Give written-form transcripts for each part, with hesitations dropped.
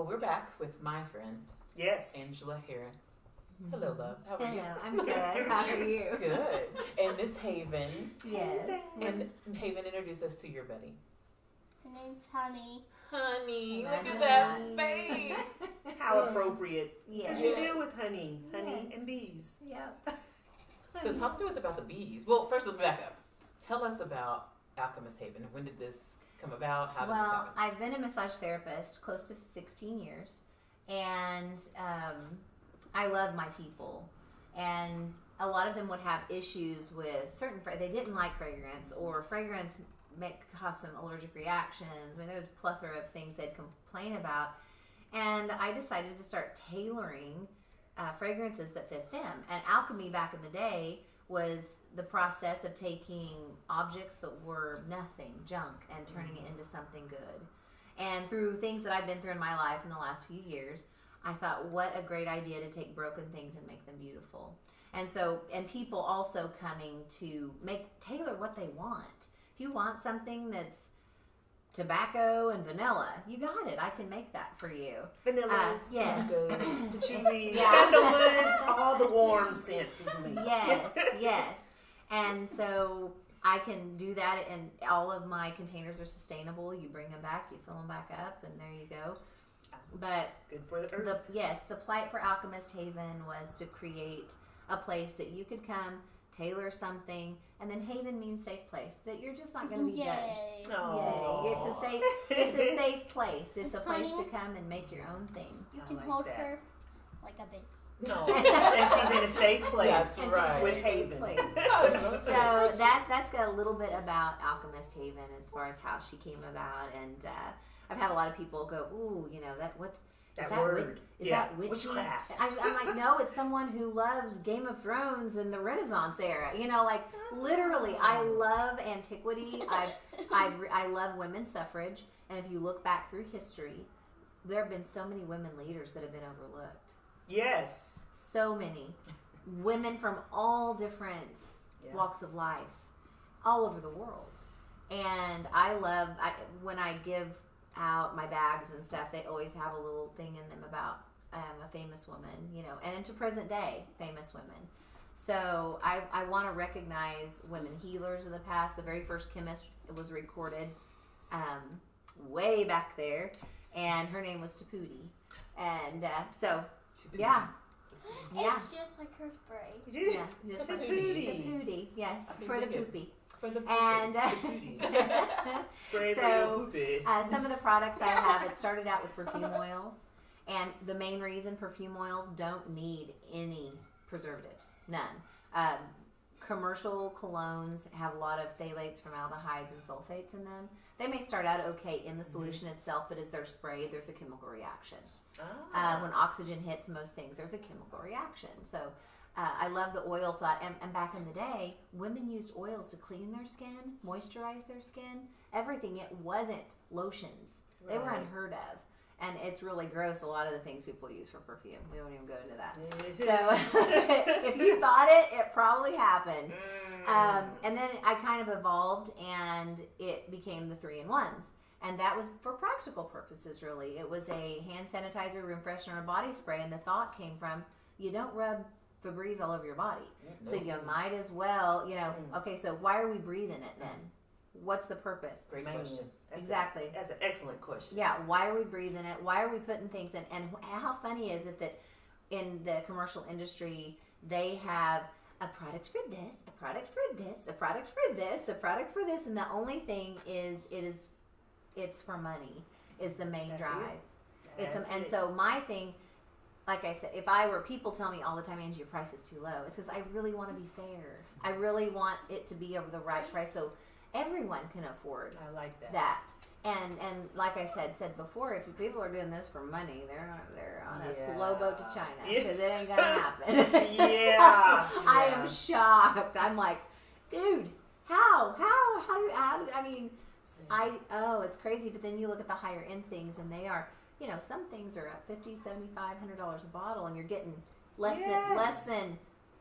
we're back with my friend, Yes. Angela Harris. Hello, love. How are you? Hello, I'm good. How are you? Good. And Miss Haven. Yes. And Haven, introduce us to your buddy. Her name's Honey. Honey, Honey. look at that face. How appropriate. Because Yes. you deal with honey Yes. and bees. Yep. So talk to us about the bees. Well, first let's back up. Tell us about Alchemist Haven. When did this come about? How did this Well, happen? I've been a massage therapist close to 16 years, and I love my people. And a lot of them would have issues with certain, they didn't like fragrance, or fragrance cause them allergic reactions. I mean, there's a plethora of things they'd complain about. And I decided to start tailoring fragrances that fit them. And alchemy back in the day was the process of taking objects that were nothing, junk, and turning it into something good. And through things that I've been through in my life in the last few years, I thought, what a great idea to take broken things and make them beautiful. And so, and people also coming to tailor what they want. If you want something that's tobacco and vanilla, you got it. I can make that for you. Vanillas, yes. tobacos, patchouli, Yeah. sandalwoods, all the warm scents is me. Yes, yes. And so I can do that, and all of my containers are sustainable. You bring them back, you fill them back up, and there you go. But Good for the earth. the plight for Alchemist Haven was to create a place that you could come, tailor something, and then Haven means safe place, that you're just not going to be judged. Aww. Yay! It's a safe place. It's a place to come and make your own thing. You I can like hold that. her like a baby. No, and she's in a safe place. That's right. With Haven. Place. Oh, So that's got a little bit about Alchemist Haven as far as how she came about, and I've had a lot of people go, ooh, you know, That word. Is that witchy? Witchcraft. I'm like, no, it's someone who loves Game of Thrones and the Renaissance era. You know, like literally, I love antiquity. I love women's suffrage, and if you look back through history, there have been so many women leaders that have been overlooked. Yes. So many women from all different walks of life, all over the world. And when I give out my bags and stuff, they always have a little thing in them about a famous woman, you know, and into present day famous women. So I want to recognize women healers of the past. The very first chemist was recorded way back there, and her name was Taputi. And yeah. It's just like her spray. Yeah, just Taputi. Taputi, yes, I can for the dig it. poopy. For the And Spray for So, your poopy. some of the products I have, it started out with perfume oils, and the main reason perfume oils don't need any preservatives, none. Commercial colognes have a lot of phthalates, formaldehydes, and sulfates in them. They may start out okay in the solution itself, but as they're sprayed, there's a chemical reaction. When oxygen hits most things, there's a chemical reaction. So I love the oil thought. And back in the day, women used oils to clean their skin, moisturize their skin, everything. It wasn't lotions. They were Right. unheard of. And it's really gross, a lot of the things people use for perfume. We won't even go into that. So if you thought it probably happened. And then I kind of evolved, and it became the 3-in-1s. And that was for practical purposes, really. It was a hand sanitizer, room freshener, and body spray. And the thought came from, you don't rub Febreze all over your body. So you might as well, you know, okay, so why are we breathing it then? What's the purpose? Great Man, question. Exactly. That's an excellent question. Yeah, why are we breathing it? Why are we putting things in? And how funny is it that in the commercial industry, they have a product for this, a product for this, a product for this, a product for this, and the only thing is it's for money is the main That's drive. it. That's And it. so my thing, like I said, people tell me all the time, Angie, your price is too low. It's because I really want to be fair. I really want it to be over the right price so everyone can afford I like that. that. And like I said before, if people are doing this for money, they're on a slow boat to China, because it ain't gonna happen. Yeah. So, I am shocked. I'm like, dude, how I mean, it's crazy. But then you look at the higher end things, and they are, you know, some things are at $50, $75, $100 a bottle, and you're getting less than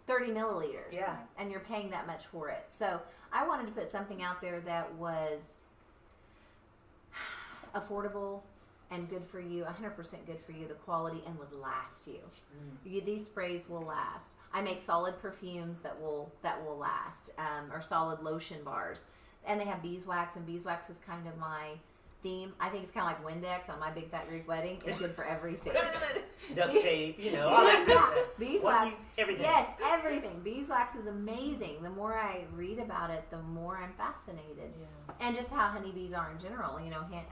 30 milliliters. Yeah. And you're paying that much for it. So I wanted to put something out there that was affordable, and good for you, 100% good for you, the quality, and would last you. These sprays will last. I make solid perfumes that will last, or solid lotion bars. And they have beeswax, and beeswax is kind of my theme. I think it's kind of like Windex on My Big Fat Greek Wedding. It's good for everything. Duct tape, all that good stuff. Beeswax. Everything. Yes, everything. Beeswax is amazing. The more I read about it, the more I'm fascinated. Yeah. And just how honeybees are in general.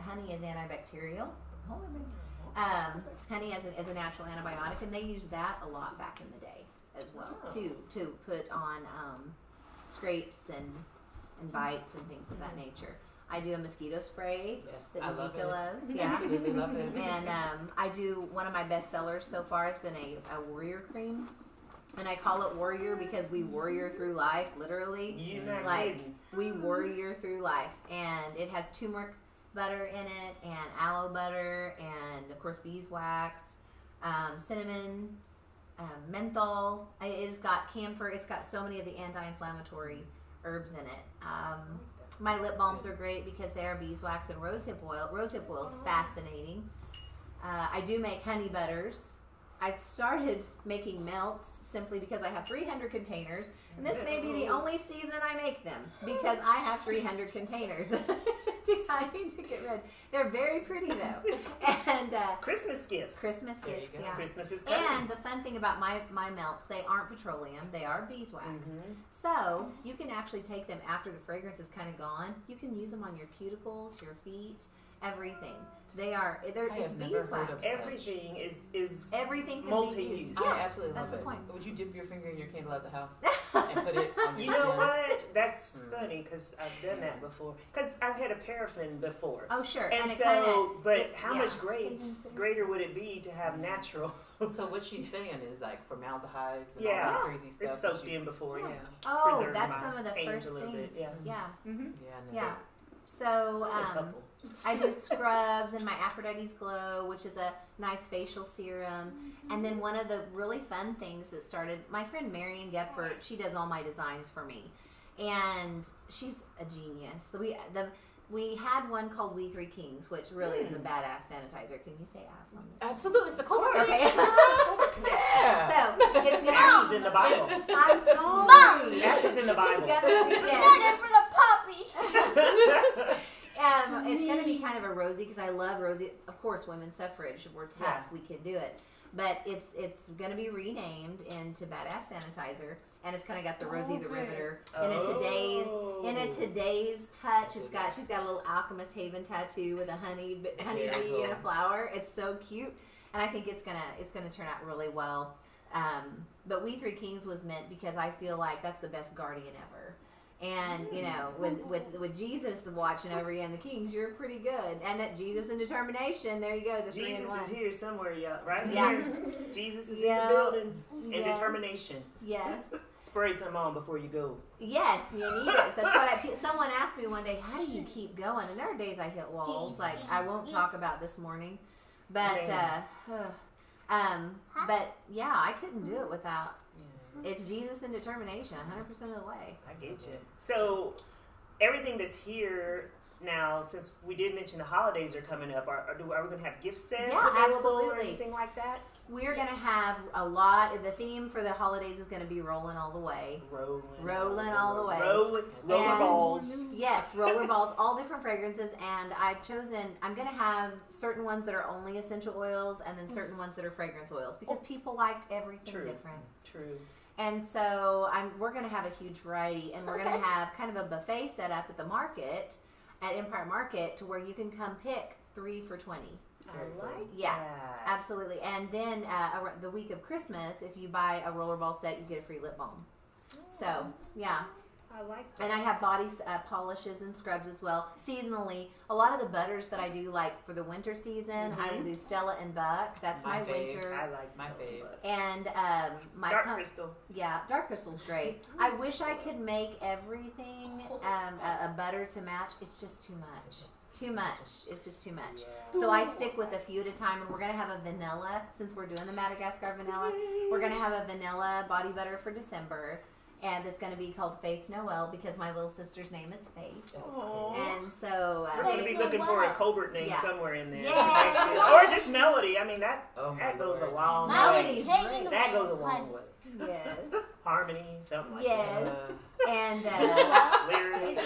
Honey is antibacterial. Honey is a natural antibiotic, and they used that a lot back in the day as well, to put on scrapes and bites and things of that nature. I do a mosquito spray that Nika loves. Yeah, Absolutely love it. And I do, one of my best sellers so far has been a warrior cream. And I call it warrior because we warrior through life, literally. You're not like kidding. we warrior through life, and it has turmeric butter in it, and aloe butter, and of course beeswax, cinnamon, menthol. It's got camphor. It's got so many of the anti-inflammatory herbs in it. My lip balms are great because they are beeswax and rosehip oil. Rosehip oil is fascinating. I do make honey butters. I started making melts simply because I have 300 containers, and this may be the only season I make them because I have 300 containers. I need to get rid. They're very pretty though, and Christmas gifts. Christmas gifts, yeah. Christmas is coming. And the fun thing about my melts, they aren't petroleum; they are beeswax. So you can actually take them after the fragrance is kind of gone. You can use them on your cuticles, your feet, everything. It's beeswax. Everything is Everything can multi-use. be used. I absolutely that's love the it. point. Would you dip your finger in your candle at the house and put it on your You know skin? what? That's funny because I've done that before. Because I've had a paraffin before. Oh, sure. And it so, kinda, but how yeah. much greater would it be to have natural? So what she's saying is like formaldehydes and Yeah. all that crazy stuff. It's soaked in before, yeah. Oh, Preserved that's my some of the hands first a little things. bit, yeah. Yeah. Mm-hmm. Yeah. Yeah. So A couple. I do scrubs and my Aphrodite's Glow, which is a nice facial serum. And then one of the really fun things that started, my friend Marion Gepfert, she does all my designs for me. And she's a genius. So we had one called We Three Kings, which really is a badass sanitizer. Can you say ass on this? Absolutely, it's a cold. Okay. Yeah. So it's gonna Ash is in the Bible. I'm sorry. Ash is in the Bible. It's gonna be Set it for the puppy. it's going to be kind of a rosy because I love rosy. Of course, women's suffrage. We're tough. Yeah. We can do it. But it's going to be renamed into Badass Sanitizer, and it's kind of got the Rosie the Riveter in a today's touch. She's got a little Alchemist Haven tattoo with a honeybee and a flower. It's so cute, and I think it's gonna turn out really well. But We Three Kings was meant because I feel like that's the best guardian ever. And with Jesus watching over you and the Kings, you're pretty good. And that Jesus and determination, there you go, the 3 in 1. Jesus is here somewhere, right Yeah. here. Jesus is in the building. And Yes. determination. Yes. Spray some on before you go. Yes, you need it. That's what someone asked me one day, how do you keep going? And there are days I hit walls, like I won't talk about this morning. But but yeah, I couldn't do it without. It's Jesus and determination, 100% of the way. I get you. So, everything that's here now, since we did mention the holidays are coming up, are we going to have gift sets available or absolutely. anything like that? We're going to have a lot. The theme for the holidays is going to be rolling all the way. Rolling all the way. Roller And- balls. Yes, roller balls, all different fragrances. And I'm going to have certain ones that are only essential oils and then certain ones that are fragrance oils because people like everything different. True. And so we're going to have a huge variety, and we're going to have kind of a buffet set up at the market, at Empire Market, to where you can come pick 3 for $20. I like Yeah, that. absolutely. And then the week of Christmas, if you buy a rollerball set, you get a free lip balm. So, yeah. I like that. And I have body polishes and scrubs as well. Seasonally, a lot of the butters that I do, like for the winter season, I will do Stella and Buck. That's my winter. I like My Stella fave. Buck. And my Dark Crystal. Yeah, Dark Crystal's great. I wish I could make everything a butter to match. It's just too much. Too much. It's just too much. Yeah. So I stick with a few at a time, and we're going to have a vanilla, since we're doing the Madagascar vanilla. We're going to have a vanilla body butter for December. and it's going to be called Faith Noel because my little sister's name is Faith. That's cool. And so We're going to be looking for a covert name somewhere in there. Yeah. Or just Melody. I mean, that goes a Lord. long way. Melody's great. That goes a long way. Yes. Harmony, something like Yes. And that. Lyrics.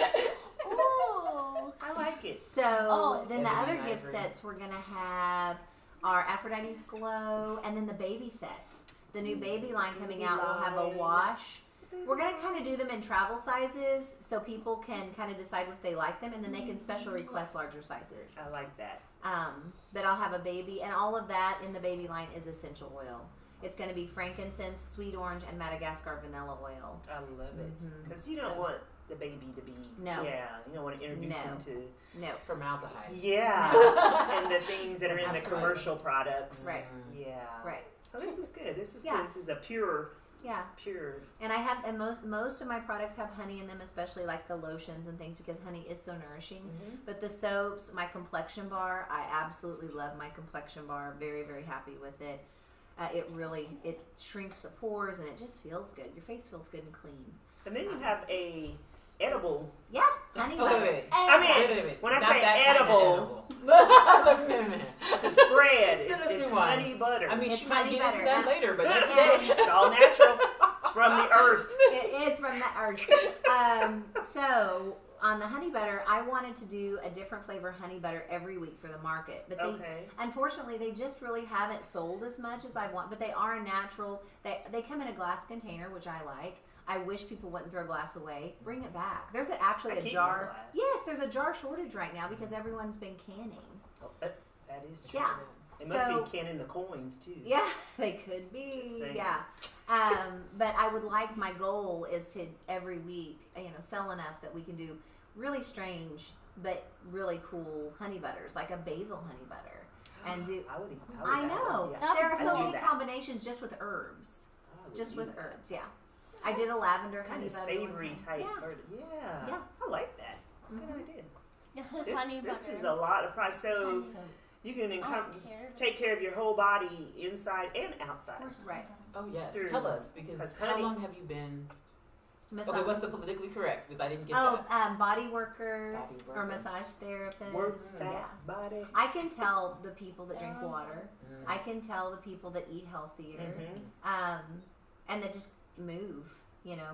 Ooh. I like it. so then the Ebony other and gift ivory. sets we're going to have are Aphrodite's Glow and then the baby sets. The new baby line coming out will have a wash. We're going to kind of do them in travel sizes so people can kind of decide if they like them and then they can special request larger sizes. I like that. But I'll have a baby, and all of that in the baby line is essential oil. It's going to be frankincense, sweet orange, and Madagascar vanilla oil. I love it. Because you don't want the baby to be, No. Yeah, you don't want to introduce him to, No. Formaldehyde. yeah, and the things that are in the Absolutely. commercial products. Right. Yeah. Right. So this is good. This is Yeah. good. This is a pure. Yeah. And I have, and most of my products have honey in them, especially like the lotions and things because honey is so nourishing. But the soaps, my complexion bar, I absolutely love my complexion bar. Very, very happy with it. It shrinks the pores and it just feels good. Your face feels good and clean. And then you have a edible. Yeah, honey Oh, butter. wait. I mean, Wait. when I Not say that kind of edible, Wait a minute. it's a spread. Let us It's rewind. honey butter. I mean, It's she might honey get into butter. that later, but not Yeah. today. It's all natural. It's from the earth. It is from the earth. So on the honey butter, I wanted to do a different flavor honey butter every week for the market. But unfortunately, they just really haven't sold as much as I want. But they are natural. They come in a glass container, which I like. I wish people wouldn't throw glass away. Bring it back. There's actually a keep jar. my glass. Yes, there's a jar shortage right now because everyone's been canning. Oh, that is true. Yeah. They must be canning the coins too. Yeah, they could be. Just saying. Yeah. But I would like, my goal is to every week, sell enough that we can do really strange but really cool honey butters, like a basil honey butter. And do I would I know. Yeah. There are I'd so do many that. combinations just with herbs. I would Just do with that. herbs, yeah. I did a lavender Kind honey of butter. one savory time. type. Yeah. Yeah. I like that. It's a good idea. This is honey butter. This is a lot of price. So you can take care of your whole body inside and outside. Right. Oh, yes. Through- Tell us, because Because how honey- long have you been... Massage. Okay, what's the politically correct? Because I didn't get Body worker Body or worker. massage therapist. Work that Yeah. body. I can tell the people that drink water. I can tell the people that eat healthier. And that just move.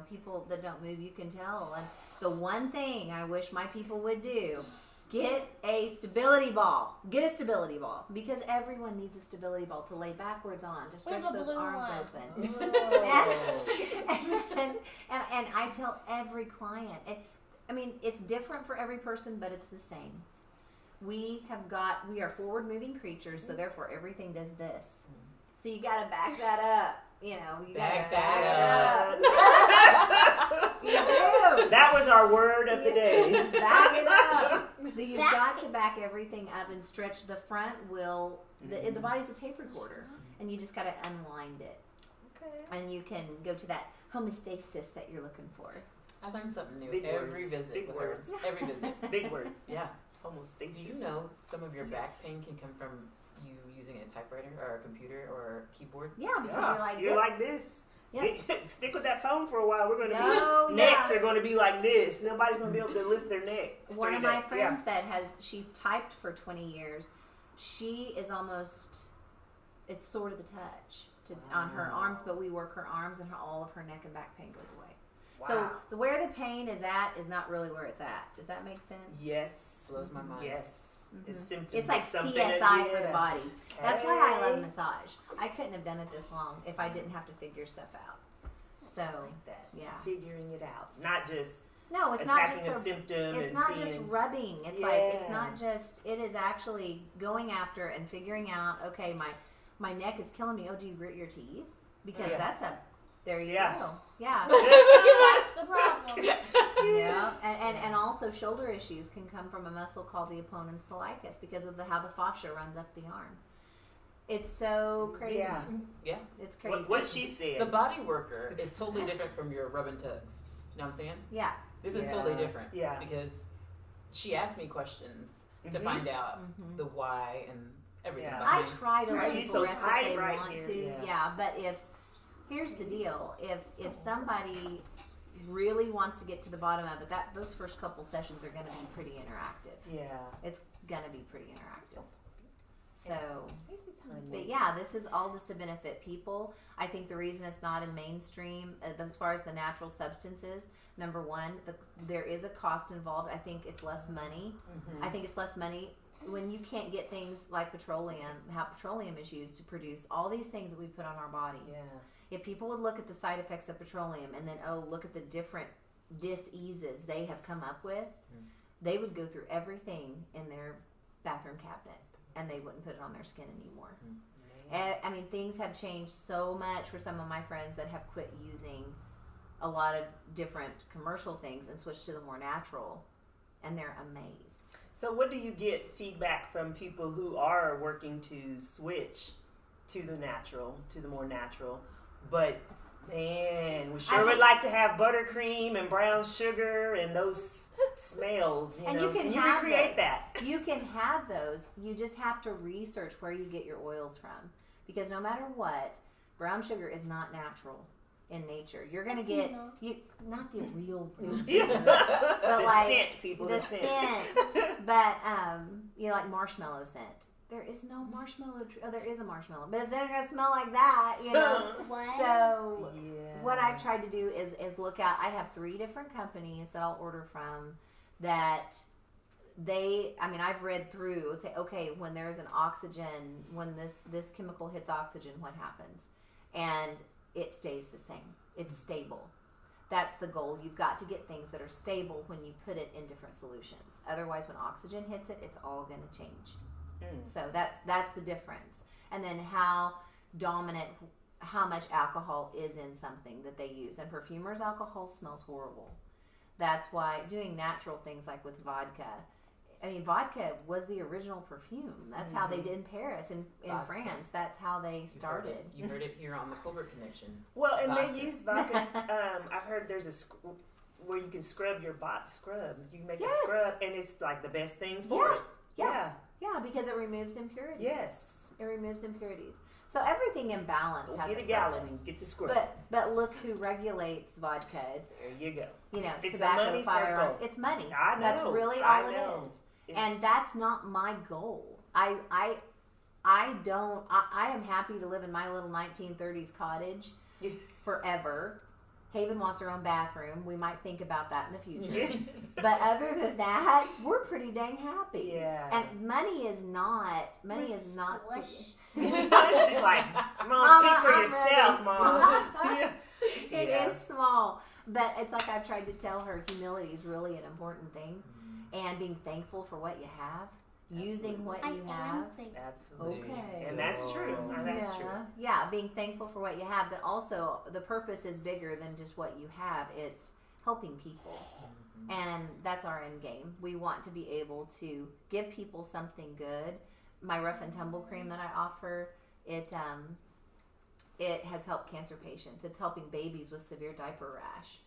People that don't move, you can tell. And the one thing I wish my people would do, get a stability ball. Get a stability ball. Because everyone needs a stability ball to lay backwards on, to stretch have a those blue arms one. open. and I tell every client, it's different for every person, but it's the same. We are forward moving creatures, so therefore everything does this. So you gotta back that up. You Back gotta that up. You do. That was our word of the day. Back it up. You've got to back everything up and stretch the front will. The body's a tape recorder, and you just got to unwind it. Okay. And you can go to that homeostasis that you're looking for. I learned something new Big every words. visit Big with her. words. Every visit. Big words. Yeah. Homostasis. Do you know some of your back pain can come from you using a typewriter or a computer or a keyboard? Yeah, because Yeah, you're like this. Yep. Stick with that phone for a while. We're going to Oh, be necks yeah. are going to be like this. Nobody's going to be able to lift their neck. One of straight my up. friends she typed for 20 years. She is it's sort of the touch on her arms, but we work her arms and all of her neck and back pain goes away. Wow. So where the pain is at is not really where it's at. Does that make sense? Yes. Blows my mind. Yes. It's symptoms It's like of something. CSI for the body. That's why I love Okay. massage. I couldn't have done it this long if I didn't have to figure stuff out. So, Like that. yeah. Figuring it out. Not just no, it's not attacking just a symptom it's and not seeing. just rubbing. It's it's not just, it is actually going after and figuring out, okay, my neck is killing me. Oh, do you grit your teeth? Because there you go. Yeah. That's the problem. Yeah, and also shoulder issues can come from a muscle called the opponens pollicus because of how the fascia runs up the arm. It's so crazy. Yeah. It's crazy. What she said. The body worker is totally different from your rub and tugs. You know what I'm saying? Yeah. This is totally different. Yeah. Because she asked me questions to find out the why and everything Yeah. I behind. try to let You're people so rest if tight they right want here. to. Yeah. Yeah, but here's the deal. If somebody really wants to get to the bottom of it, those first couple sessions are going to be pretty interactive. Yeah. It's going to be pretty interactive. So, but yeah, this is all just to benefit people. I think the reason it's not in mainstream, as far as the natural substances, number one, there is a cost involved. I think it's less money. I think it's less money when you can't get things like petroleum, how petroleum is used to produce all these things that we put on our body. Yeah. If people would look at the side effects of petroleum and then, look at the different diseases they have come up with, they would go through everything in their bathroom cabinet and they wouldn't put it on their skin anymore. I mean, things have changed so much for some of my friends that have quit using a lot of different commercial things and switched to the more natural, and they're amazed. So what do you get feedback from people who are working to switch to the natural, to the more natural, but man, we sure would like to have buttercream and brown sugar and those smells, you and know. Can you recreate that? You can have those. You just have to research where you get your oils from. Because no matter what, brown sugar is not natural in nature. You're going to get, not the real brown sugar, but the like scent, people. the scent. But, like marshmallow scent. There is no marshmallow. There is a marshmallow, but it's not gonna smell like that, you know. What? So, what I've tried to do is look out. I have 3 different companies that I'll order from. That I've read through. Say, okay, when there's an oxygen, when this chemical hits oxygen, what happens? And it stays the same. It's stable. That's the goal. You've got to get things that are stable when you put it in different solutions. Otherwise, when oxygen hits it, it's all going to change. So that's the difference. And then how much alcohol is in something that they use. And perfumers' alcohol smells horrible. That's why doing natural things like with vodka. I mean, vodka was the original perfume. That's how they did in Paris and in France. That's how they started. You heard it here on the Colbert Connection. Well, and they use vodka. I've heard there's where you can scrub your scrub. You can make a scrub, and it's like the best thing for it. Yeah, because it removes impurities. Yes. It removes impurities. So everything in balance has get a a gallon purpose. and get the scrub. But look who regulates vodka. It's, there you go. You know, it's tobacco, a money firearms. circle. It's money. I know. That's really all it is. And that's not my goal. I am happy to live in my little 1930s cottage forever. Haven wants her own bathroom. We might think about that in the future. But other than that, we're pretty dang happy. Yeah. And money is not. She's like, Mom, speak for yourself, Mom. It is small. But it's like I've tried to tell her, humility is really an important thing. And being thankful for what you have. Absolutely. Using what you have. Absolutely. Okay. And that's true. That's true. Yeah, being thankful for what you have, but also the purpose is bigger than just what you have. It's helping people. And that's our end game. We want to be able to give people something good. My Rough and Tumble cream that I offer, it has helped cancer patients. It's helping babies with severe diaper rash.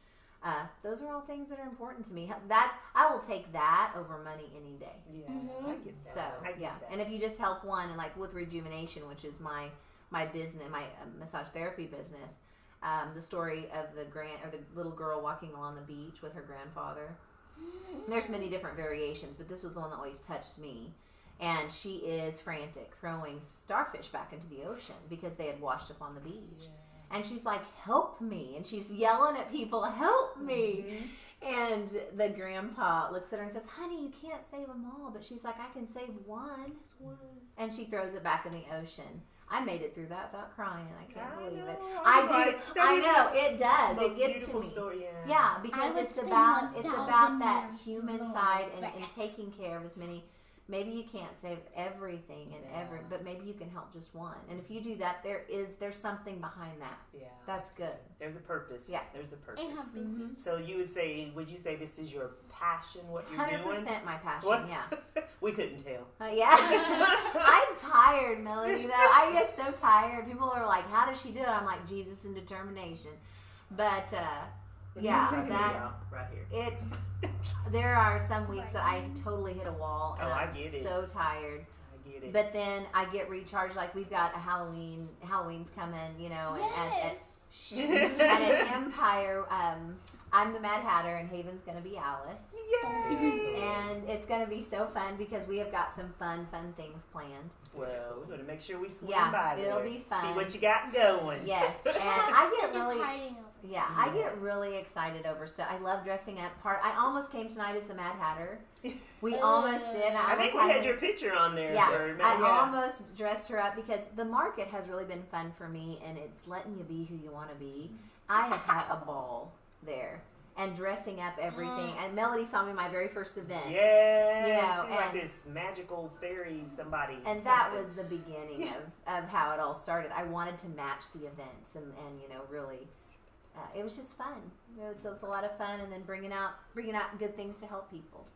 Those are all things that are important to me. I will take that over money any day. Yeah, I get that. So I get that. And if you just help one, and like with Rejuvenation, which is my business, my massage therapy business, the story of the little girl walking along the beach with her grandfather. There's many different variations, but this was the one that always touched me. And she is frantic, throwing starfish back into the ocean because they had washed up on the beach. Yeah. And she's like, help me. And she's yelling at people, help me. And the grandpa looks at her and says, honey, you can't save them all. But she's like, I can save one. And she throws it back in the ocean. I made it through that without crying. I can't believe it. I know. It does. It gets to me. Story, yeah, because it's about that human side and taking care of as many. Maybe you can't save everything but maybe you can help just one. And if you do that, there's something behind that. Yeah. That's good. There's a purpose. Yeah. There's a purpose. So would you say this is your passion, what you're 100% doing? 100% my passion, what? Yeah. We couldn't tell. Yeah. I'm tired, Melody, though. I get so tired. People are like, how does she do it? I'm like, Jesus and determination. But, yeah, right here. There are some weeks that I totally hit a wall and I'm so tired. I get it. But then I get recharged. Like we've got Halloween's coming, you know, and at Empire, I'm the Mad Hatter, and Haven's going to be Alice. Yay! And it's going to be so fun because we have got some fun things planned. Well, we're going to make sure we swing Yeah, by there. it'll be fun. See what you got going. Yes, and I I get just really, hiding over. yeah, I get Yes. really excited over stuff. I love dressing up. I almost came tonight as the Mad Hatter. We almost did. I think we had your picture on there. Yeah, for I almost dressed her up because the market has really been fun for me, and it's letting you be who you want to be. I have had a ball there. And dressing up everything. And Melody saw me my very first event. Yes, You know, she's like and- this magical fairy somebody. And that was the beginning of how it all started. I wanted to match the events and you know, really, it was just fun. It's a lot of fun, and then bringing out good things to help people.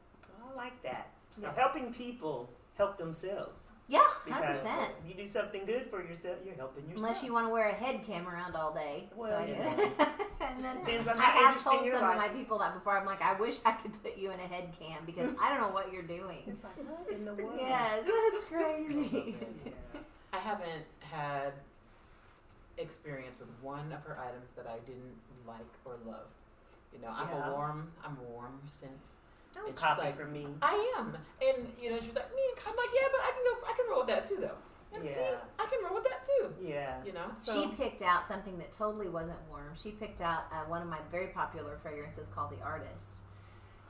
I like that. So Yeah. helping people help themselves. Yeah, Because 100%. you do something good for yourself, you're helping yourself. Unless you want to wear a head cam around all day. Well, so I you did. know. And Just then depends on I how have interesting told your some of life. my people that before. I'm like, I wish I could put you in a head cam because I don't know what you're doing. It's like, what in the world? Yes, it's crazy. Yeah. I haven't had experience with one of her items that I didn't like or love. You know, I'm Yeah. a warm scent. Don't And she's copy like, from me. I am, and you know, she was like, me, and I'm like, yeah, but I can roll with that too, though. And me, Yeah. I can roll with that too. Yeah. You know, so She picked out something that totally wasn't warm. She picked out one of my very popular fragrances called The Artist.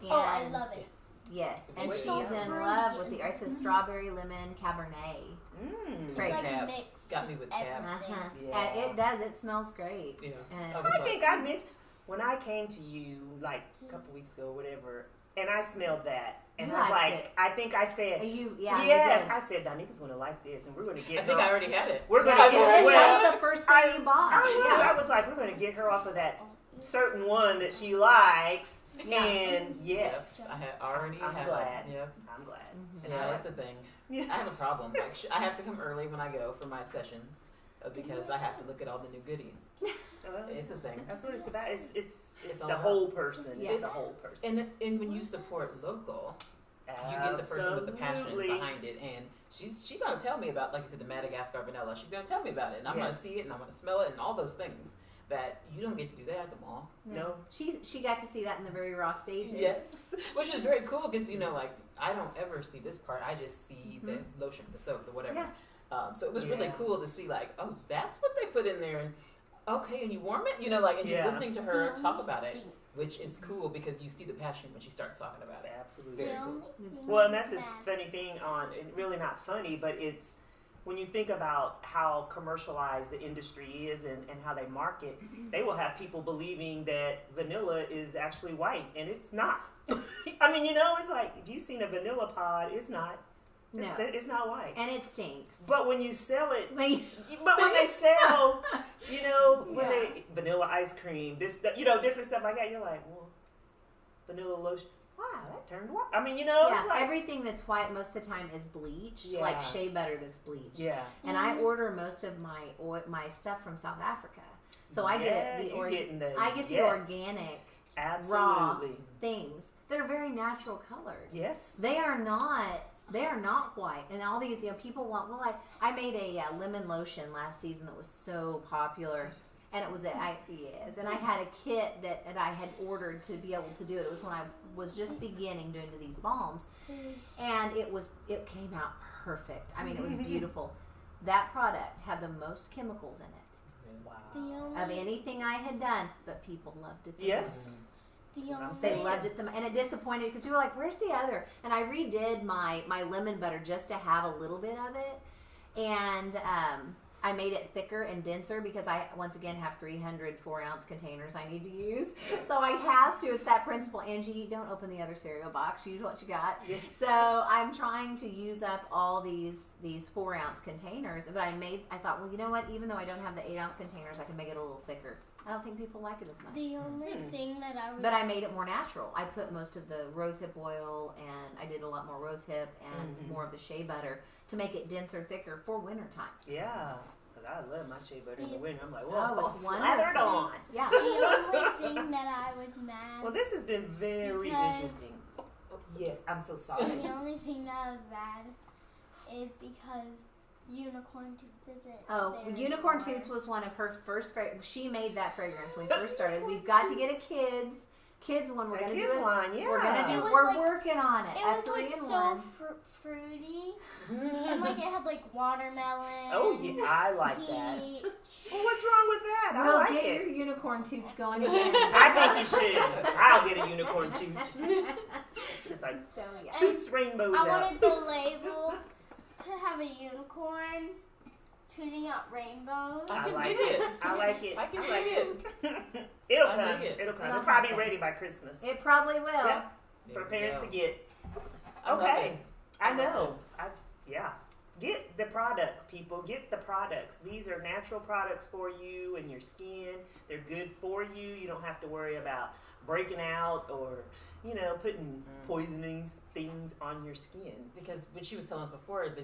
And Oh, I love it. Yes, and It's she's so in fruity. love with the art. It's a strawberry lemon cabernet. Mm. Great. Like cabs mixed got me with with cabs. Uh-huh. Yeah. And it does. It smells great. Yeah, And I was I like, think I mentioned when I came to you like a couple weeks ago or whatever, and I smelled that, and You I was liked like, it. I think I said, yeah, yes, you did. I said Donita's gonna like this, and we're gonna get I think her. I already had it. We're Yeah, gonna you get did. well. That was the first thing you bought. I was like, we're gonna get her off of that certain one that she likes, Yeah. and yes, I had already I'm had glad. it. Yep. I'm glad. Mhm. And I Yeah, like that's a thing. Yeah. I have a problem. Like, I have to come early when I go for my sessions because I have to look at all the new goodies. Well, It's a thing. that's what it's about. It's It's all the about- whole person. Yeah. It's the whole person. And when you support local, you get the person with the passion Absolutely. behind it, and she's gonna tell me about, like you said, the Madagascar vanilla. She's gonna tell me about it, and I'm gonna Yes. see it, and I'm gonna smell it, and all those things that you don't get to do that at the mall. No. She got to see that in the very raw stages. Yes, which is very cool because you know, like I don't ever see this part. I just see the lotion, the soap, the whatever. Yeah. So it was really Yeah. cool to see, like, oh, that's what they put in there, and okay, and you warm it, you know, like, and just Yeah. listening to her The talk only about it, thing- which is cool because you see the passion when she starts talking about it. Absolutely. Very the cool. only thing Well, and that's a bad- funny thing on, and really not funny, but it's when you think about how commercialized the industry is and how they market, they will have people believing that vanilla is actually white, and it's not. I mean, you know, it's like, if you've seen a vanilla pod, it's not. It's, No. it's not white. And it stinks. But when you sell it, When you- but when they sell, you know, when Yeah. they, vanilla ice cream, this, that, you know, different stuff like that, you're like, well, vanilla lotion, wow, that turned white. I mean, you know, yeah, it's like, everything that's white most of the time is bleached, Yeah. like shea butter that's bleached. yeah. And I order most of my stuff from South Africa, so I get you're getting the, I get the yes, organic absolutely. things that are very natural colored. Yes. They are not white. And all these, you know, people want. Well, I made a lemon lotion last season that was so popular, and it was and I had a kit that I had ordered to be able to do it. It was when I was just beginning doing these balms, and it came out perfect. I mean, it was beautiful. That product had the most chemicals in it Wow. The only, of anything I had done, but people loved it. the Yes. the what I'm only, They saying. loved it, and it disappointed because people were like, "Where's the other?" And I redid my lemon butter just to have a little bit of it, and I made it thicker and denser because I once again have 300 4-ounce containers I need to use, so I have to. It's that principle, Angie. Don't open the other cereal box. Use what you got. Yeah. So I'm trying to use up all these 4-ounce containers, but I thought, well, you know what? Even though I don't have the 8-ounce containers, I can make it a little thicker. I don't think people like it as much. the only thing that I would But I made it more natural. I put most of the rosehip oil, and I did a lot more rosehip and more of the shea butter to make it denser, thicker for wintertime. Yeah. Because I love my shea butter in the winter. I'm like, Oh, whoa, it's slathered wonderful. on. Yeah. the only thing that I was mad Well, this has been very Because- interesting. Oops. Yes, I'm so sorry. the only thing that I was mad is because Unicorn Toots is it? Oh, there Unicorn anymore? Toots was one of her first. She made that fragrance when we first started. We've got to get a kids one. We're gonna do it. Line, yeah. We're gonna do. It was We're like- working on it. It A was 3 like in so 1. fruity, and like it had like watermelon. Oh yeah, I like that. peach. Well, what's wrong with that? I We'll like get it. your Unicorn Toots going again. I think you should. I'll get a unicorn toot. Just like So yeah. toots rainbows I out. wanted the label to have a unicorn tooting out rainbows. I can like dig it. I like it. I can like dig it. It'll I come. dig it. It'll come. It'll It'll probably be happen. ready by Christmas. It probably will. Yeah. There For we parents go. to get. I love Okay. it. I know. Yeah. Get the products, people. Get the products. These are natural products for you and your skin. They're good for you. You don't have to worry about breaking out or, putting poisoning things on your skin. Because when she was telling us before, the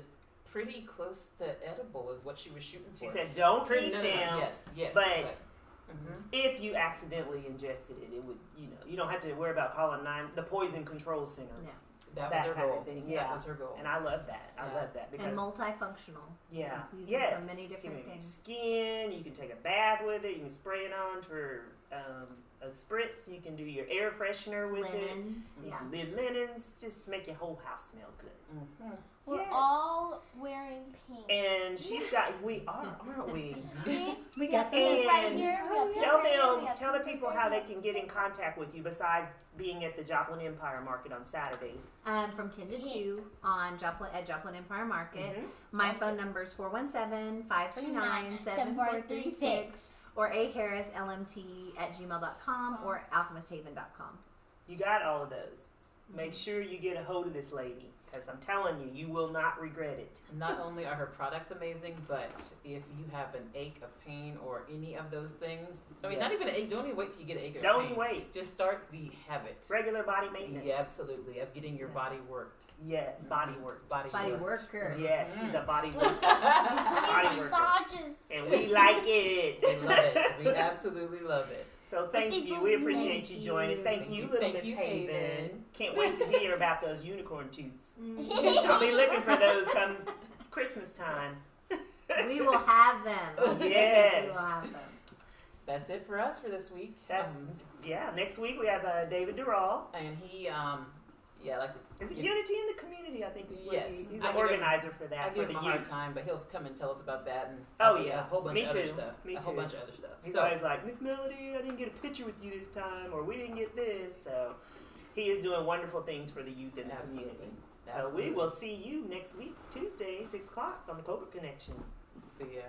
pretty close to edible is what she was shooting for. She said, don't pretty, eat no, them. Yes. but- If you accidentally ingested it, it would, you don't have to worry about calling the poison control center. No. that was that her kind of goal. thing, That yeah. was her goal. And I love that. I Yeah. love that And because multifunctional. yeah, Use it yes, for many different You can things. Skin. You can take a bath with it. You can spray it on for a spritz. You can do your air freshener with Linens. it. You Yeah. can do linens. Just make your whole house smell good. Mhm. We're Yes. all wearing pink. And she's got. We are, aren't we? See? We got the pink right And here. We have pink Tell right here, we them, have tell the pink people right how they here. can get in contact with you besides being at the Joplin Empire Market on Saturdays. From 10 to 2 on at Joplin Empire Market. Mhm. My phone number is 417-529-7436 or aharrislmt@gmail.com or alchemisthaven.com. You got all of those. Make sure you get a hold of this lady because I'm telling you, you will not regret it. Not only are her products amazing, but if you have an ache, a pain, or any of those things, I mean, not Yes. even an ache, don't even wait till you get an ache or a Don't pain. wait. Just start the habit. Regular body maintenance. Yeah, absolutely. Of getting your body worked. Yeah, body work. Body worked. worker. Yes, she's a body worker. She Body worker. massages. And we like it. We love it. We absolutely love it. So thank These you. are We appreciate you Thank joining us. you. Thank Thank you, you. little Thank Miss you, Haven. Haven. Can't wait to hear about those unicorn toots. Mhm. I'll be looking for those come Christmas time. We will have them. Yes. We will have them. That's it for us for this week. That's yeah. Next week we have David Durrell. And he, I like to. Is it give- Unity in the Community? I think is what Yes. he's I an give him- organizer for that I for give the him a hard youth. time, but he'll come and tell us about that and Oh, a yeah. whole bunch Me of other too. stuff. Me a whole too. bunch of other stuff. He's So always like, Miss Melody, I didn't get a picture with you this time, or we didn't get this. So he is doing wonderful things for the youth in the Absolutely. community. Absolutely. So we will see you next week, Tuesday, 6 o'clock on the Cobra Connection. See ya.